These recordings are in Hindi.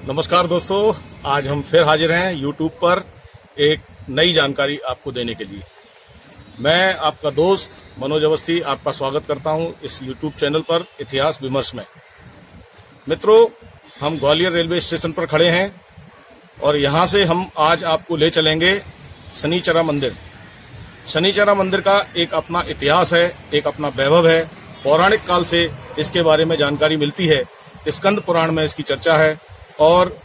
नमस्कार दोस्तों, आज हम फिर हाजिर हैं यूट्यूब पर एक नई जानकारी आपको देने के लिए। मैं आपका दोस्त मनोज अवस्थी आपका स्वागत करता हूं इस यूट्यूब चैनल पर इतिहास विमर्श में। मित्रों, हम ग्वालियर रेलवे स्टेशन पर खड़े हैं और यहां से हम आज आपको ले चलेंगे शनिचरा मंदिर। शनिचरा मंदिर का एक अपना इतिहास है, एक अपना वैभव है। पौराणिक काल से इसके बारे में जानकारी मिलती है। स्कंद पुराण में इसकी चर्चा है और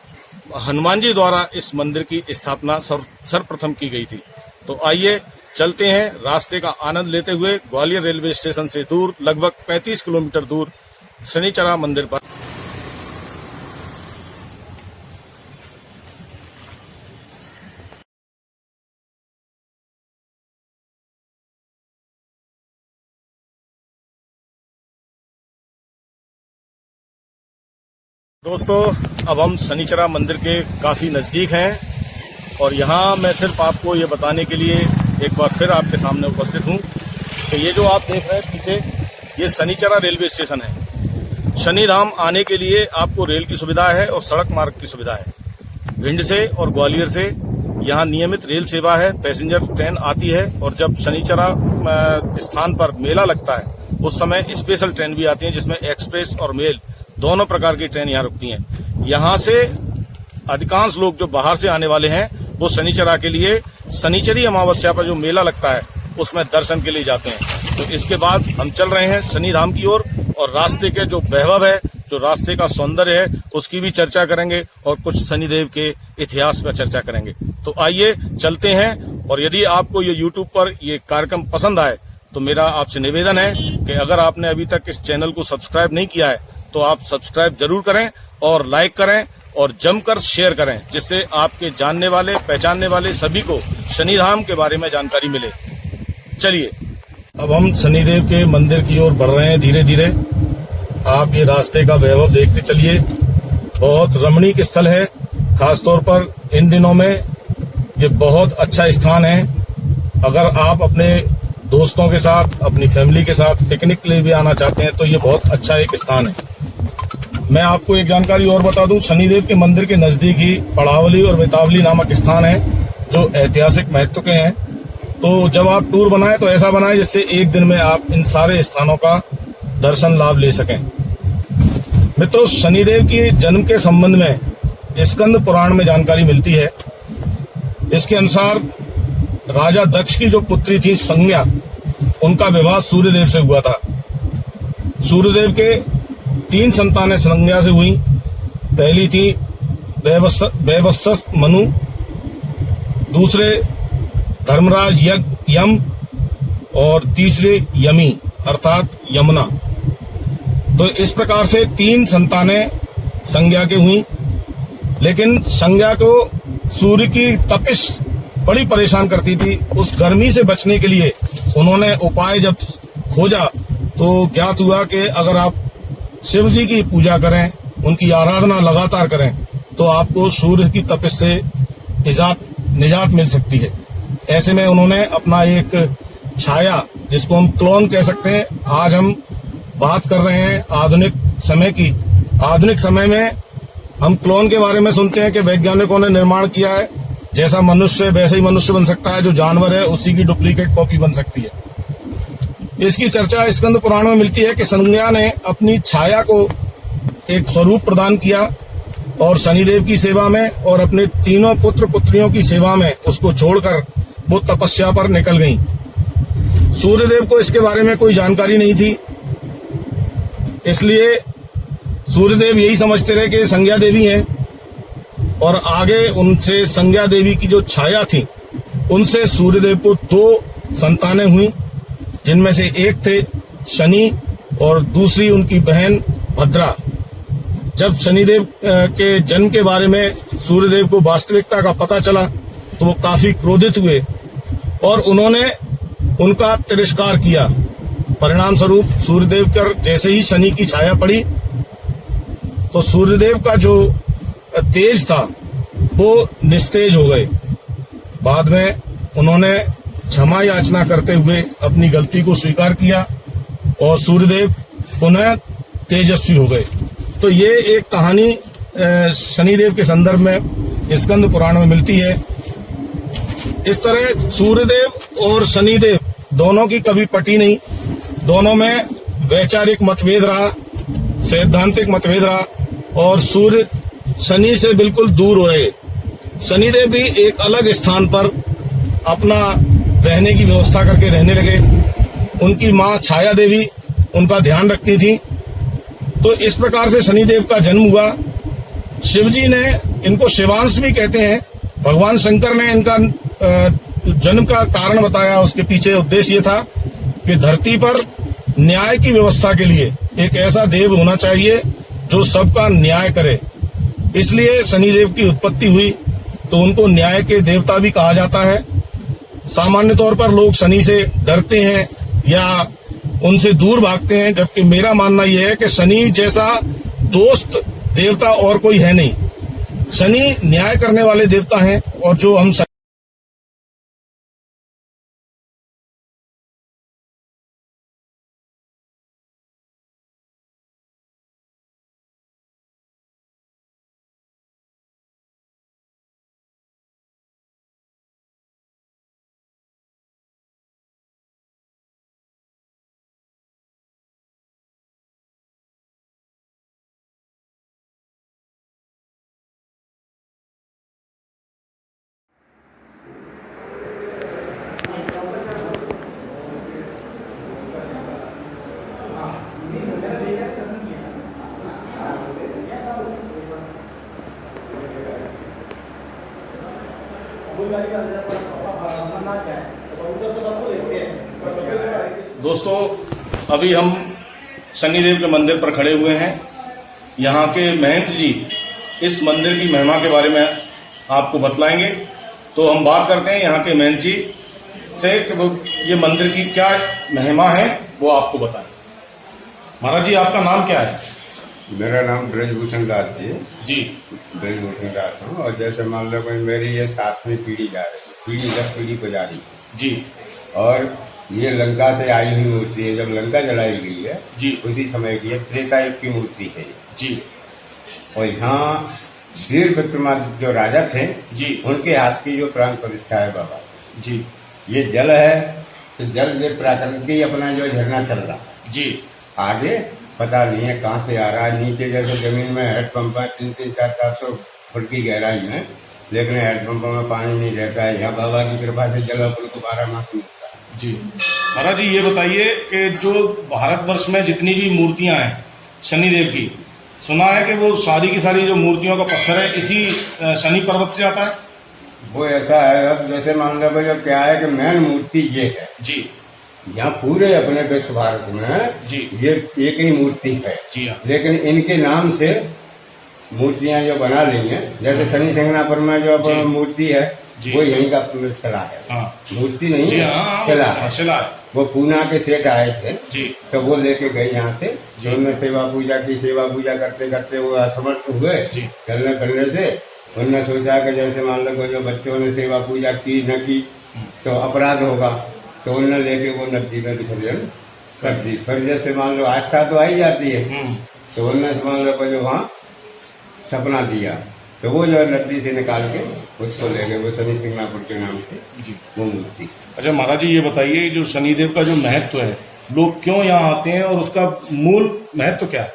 हनुमान जी द्वारा इस मंदिर की स्थापना सर्वप्रथम की गई थी। तो आइए चलते हैं रास्ते का आनंद लेते हुए ग्वालियर रेलवे स्टेशन से दूर लगभग 35 किलोमीटर दूर शनिचरा मंदिर पर। दोस्तों, अब हम शनिचरा मंदिर के काफी नजदीक हैं और यहाँ मैं सिर्फ आपको ये बताने के लिए एक बार फिर आपके सामने उपस्थित हूँ कि ये जो आप देख रहे हैं पीछे, ये शनिचरा रेलवे स्टेशन है। शनिधाम आने के लिए आपको रेल की सुविधा है और सड़क मार्ग की सुविधा है। भिंड से और ग्वालियर से यहाँ नियमित रेल सेवा है, पैसेंजर ट्रेन आती है और जब शनिचरा स्थान पर मेला लगता है उस समय स्पेशल ट्रेन भी आती है जिसमें एक्सप्रेस और मेल दोनों प्रकार की ट्रेन यहाँ रुकती हैं। यहाँ से अधिकांश लोग जो बाहर से आने वाले हैं वो शनिचरा के लिए शनिचरी अमावस्या पर जो मेला लगता है उसमें दर्शन के लिए जाते हैं। तो इसके बाद हम चल रहे हैं शनिधाम की ओर और रास्ते के जो वैभव है, जो रास्ते का सौंदर्य है, उसकी भी चर्चा करेंगे और कुछ शनिदेव के इतिहास पर चर्चा करेंगे। तो आइए चलते हैं। और यदि आपको ये यूट्यूब पर ये कार्यक्रम पसंद आए तो मेरा आपसे निवेदन है कि अगर आपने अभी तक इस चैनल को सब्सक्राइब नहीं किया है तो आप सब्सक्राइब जरूर करें और लाइक करें और जमकर शेयर करें, जिससे आपके जानने वाले पहचानने वाले सभी को शनिधाम के बारे में जानकारी मिले। चलिए अब हम शनिदेव के मंदिर की ओर बढ़ रहे हैं धीरे धीरे। आप ये रास्ते का वैभव देखते चलिए। बहुत रमणीक स्थल है, खासतौर पर इन दिनों में ये बहुत अच्छा स्थान है। अगर आप अपने दोस्तों के साथ, अपनी फैमिली के साथ पिकनिक के लिए भी आना चाहते हैं तो ये बहुत अच्छा एक स्थान है। मैं आपको एक जानकारी और बता दूं, शनिदेव के मंदिर के नजदीक ही पड़ावली और बेतावली नामक स्थान है जो ऐतिहासिक महत्व के हैं। तो जब आप टूर बनाएं तो ऐसा बनाएं जिससे एक दिन में आप इन सारे स्थानों का दर्शन लाभ ले सकें। मित्रों, शनिदेव के जन्म के संबंध में स्कंद पुराण में जानकारी मिलती है। इसके अनुसार राजा दक्ष की जो पुत्री थी संज्ञा, उनका विवाह सूर्यदेव से हुआ था। सूर्यदेव के 3 संतानें संज्ञा से हुई। पहली थी वैवस्वत मनु, दूसरे धर्मराज यम और तीसरे यमी अर्थात यमुना। तो इस प्रकार से 3 संतानें संज्ञा के हुई। लेकिन संज्ञा को सूर्य की तपिश बड़ी परेशान करती थी। उस गर्मी से बचने के लिए उन्होंने उपाय जब खोजा तो ज्ञात हुआ कि अगर आप शिव जी की पूजा करें, उनकी आराधना लगातार करें तो आपको सूर्य की तपिश से निजात मिल सकती है। ऐसे में उन्होंने अपना एक छाया, जिसको हम क्लोन कह सकते हैं, आज हम बात कर रहे हैं आधुनिक समय की। आधुनिक समय में हम क्लोन के बारे में सुनते हैं कि वैज्ञानिकों ने निर्माण किया है, जैसा मनुष्य वैसे ही मनुष्य बन सकता है, जो जानवर है उसी की डुप्लीकेट कॉपी बन सकती है। इसकी चर्चा स्कंद पुराण में मिलती है कि संज्ञा ने अपनी छाया को एक स्वरूप प्रदान किया और शनिदेव की सेवा में और अपने 3 पुत्र पुत्रियों की सेवा में उसको छोड़कर वो तपस्या पर निकल गईं। सूर्यदेव को इसके बारे में कोई जानकारी नहीं थी, इसलिए सूर्यदेव यही समझते रहे कि संज्ञा देवी हैं और आगे उनसे संज्ञा देवी की जो छाया थी उनसे सूर्यदेव को 2 संतानें हुई, जिनमें से एक थे शनि और दूसरी उनकी बहन भद्रा। जब शनिदेव के जन्म के बारे में सूर्यदेव को वास्तविकता का पता चला तो वो काफी क्रोधित हुए और उन्होंने उनका तिरस्कार किया। परिणाम स्वरूप सूर्यदेव पर जैसे ही शनि की छाया पड़ी तो सूर्यदेव का जो तेज था वो निस्तेज हो गए। बाद में उन्होंने क्षमा याचना करते हुए अपनी गलती को स्वीकार किया और सूर्यदेव पुनः तेजस्वी हो गए। तो ये एक कहानी शनिदेव के संदर्भ में स्कंद पुराण में मिलती है। इस तरह सूर्यदेव और शनिदेव दोनों की कभी पटी नहीं, दोनों में वैचारिक मतभेद रहा, सैद्धांतिक मतभेद रहा और सूर्य शनि से बिल्कुल दूर हो रहे। शनिदेव भी एक अलग स्थान पर अपना रहने की व्यवस्था करके रहने लगे। उनकी मां छाया देवी उनका ध्यान रखती थी। तो इस प्रकार से शनिदेव का जन्म हुआ। शिवजी ने, इनको शिवांश भी कहते हैं, भगवान शंकर ने इनका जन्म का कारण बताया। उसके पीछे उद्देश्य ये था कि धरती पर न्याय की व्यवस्था के लिए एक ऐसा देव होना चाहिए जो सबका न्याय करे। इसलिए शनिदेव की उत्पत्ति हुई। तो उनको न्याय के देवता भी कहा जाता है। सामान्य तौर पर लोग शनि से डरते हैं या उनसे दूर भागते हैं, जबकि मेरा मानना यह है कि शनि जैसा दोस्त देवता और कोई है नहीं। शनि न्याय करने वाले देवता हैं और जो हम दोस्तों, अभी हम शनिदेव के मंदिर पर खड़े हुए हैं। यहाँ के महंत जी इस मंदिर की महिमा के बारे में आपको बतलाएंगे। तो हम बात करते हैं यहाँ के महंत जी से कि वो ये मंदिर की क्या महिमा है वो आपको बताएं। महाराज जी, आपका नाम क्या है? मेरा नाम ब्रजभूषण दास जी है। जी, ब्रजभूषण दास हूँ। और जैसे मान लो कोई मेरी ये 7वीं पीढ़ी जा रही है, पीढ़ी दर पीढ़ी को जा रही है जी। और ये लंका से आई हुई मूर्ति है। जब लंका जलाई गई है जी, उसी समय की त्रेता युग की मूर्ति है जी। और यहाँ वीर विक्रमादित्य जो राजा थे जी, उनके हाथ की जो प्राण प्रतिष्ठा है बाबा जी, ये जल है। तो जल ये प्राकृतिक ही अपना जो झरना चल रहा है जी। आगे पता नहीं है कहाँ से आ रहा है। नीचे जैसे जमीन में हेड पंप है 300 400 फुट की गहराई में, लेकिन हेड पंपों में पानी नहीं रहता है। यहाँ बाबा की कृपा से जल अपन को 12 मास मिलता है। जी महाराज जी, ये बताइए कि जो भारतवर्ष में जितनी भी मूर्तियां हैं शनिदेव की, सुना है कि वो सारी की सारी जो मूर्तियों का पत्थर है इसी शनि पर्वत से आता है। वो ऐसा है, अब जैसे मान लो जो क्या है कि मेन मूर्ति ये है जी, यहाँ पूरे अपने विश्व भारत में जी, ये एक ही मूर्ति है। जी हाँ। लेकिन इनके नाम से मूर्तियां जो बना ली हैं, जैसे शनि सिंगनापुर में जो अपना मूर्ति है वो यहीं का शिला है। हाँ। मूर्ति नहीं जी, है, हाँ, शिला हाँ, है। शिला है। वो पूना के सेठ आए थे जी, तो वो लेके गए यहाँ से। जी। तो उन्होंने सेवा पूजा की। सेवा पूजा करते करते वो असमर्थ हुए जी। चलने करने से। उन्होंने सोचा कि जैसे मान लो जो बच्चों ने सेवा पूजा की न की तो अपराध होगा, तो उन्होंने लेके वो नदी में विसर्जन कर दी। फिर जैसे मान लो आस्था तो आई जाती है, तो उन्होंने मान लो जो वहाँ सपना दिया, तो वो जो नदी से निकाल के उसको ले गए, वो शनि सिंगनापुर के नाम से जी। वो मूर्ति। अच्छा महाराज जी, ये बताइए जो शनिदेव का जो महत्व है, लोग क्यों यहाँ आते हैं और उसका मूल महत्व क्या है?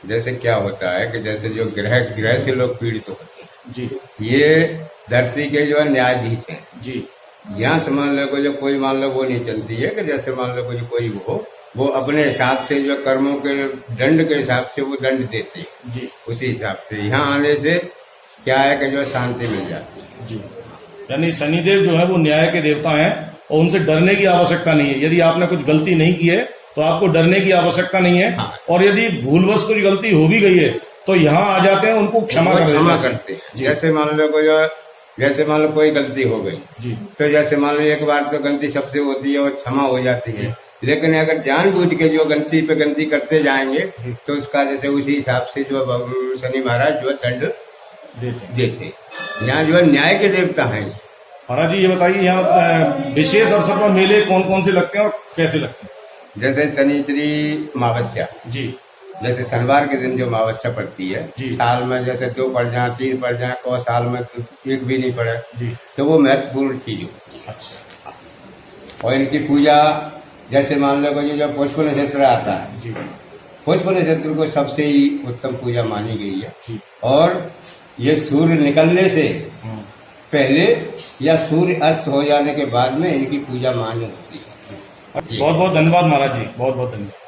जैसे क्या होता है कि जैसे जो ग्रह से लोग पीड़ित होते हैं जी, ये धरती के जो न्यायाधीश हैं जी, यहाँ से मान लो जो कोई मान लो वो नहीं चलती है कि जैसे मान लो कोई वो अपने हिसाब से जो कर्मों के दंड के हिसाब से वो दंड देते हैं जी, उसी हिसाब से। यहाँ आने से क्या है कि जो शांति मिल जाती है। जी। यानी शनिदेव जो है वो न्याय के देवता हैं और उनसे डरने की आवश्यकता नहीं है। यदि आपने कुछ गलती नहीं की है तो आपको डरने की आवश्यकता नहीं है। हाँ। और यदि भूलवश कुछ गलती हो भी गई है तो यहाँ आ जाते हैं, उनको क्षमा करते हैं। जैसे मान लो जैसे मान लो कोई गलती हो गई जी, तो जैसे मान लो एक बार तो गलती सबसे होती है और क्षमा हो जाती है। लेकिन अगर जानबूझ के जो गलती पे गलती करते जाएंगे तो उसका जैसे उसी हिसाब से जो शनि महाराज जो दंड देते। यहाँ जो न्याय के देवता हैं। महाराज जी, ये बताइए यहाँ विशेष अवसर पर मेले कौन कौन से लगते हैं और कैसे लगते हैं? जैसे शनिश्री अमावस्या जी, जैसे शनिवार के दिन जो अमावस्या पड़ती है, जी। साल में जैसे 2 पड़ जाए, 3 पड़ जाए, को साल में एक भी नहीं पड़े, जी। तो वो महत्वपूर्ण चीज होती है। अच्छा। और इनकी पूजा जैसे मान लो कि जो पुष्प नक्षत्र आता है, जी। पुष्प नक्षत्र को सबसे ही उत्तम पूजा मानी गई है। जी। और ये सूर्य निकलने से पहले या सूर्य अस्त हो जाने के बाद में इनकी पूजा मान्य होती है। बहुत बहुत धन्यवाद महाराज जी, बहुत बहुत धन्यवाद।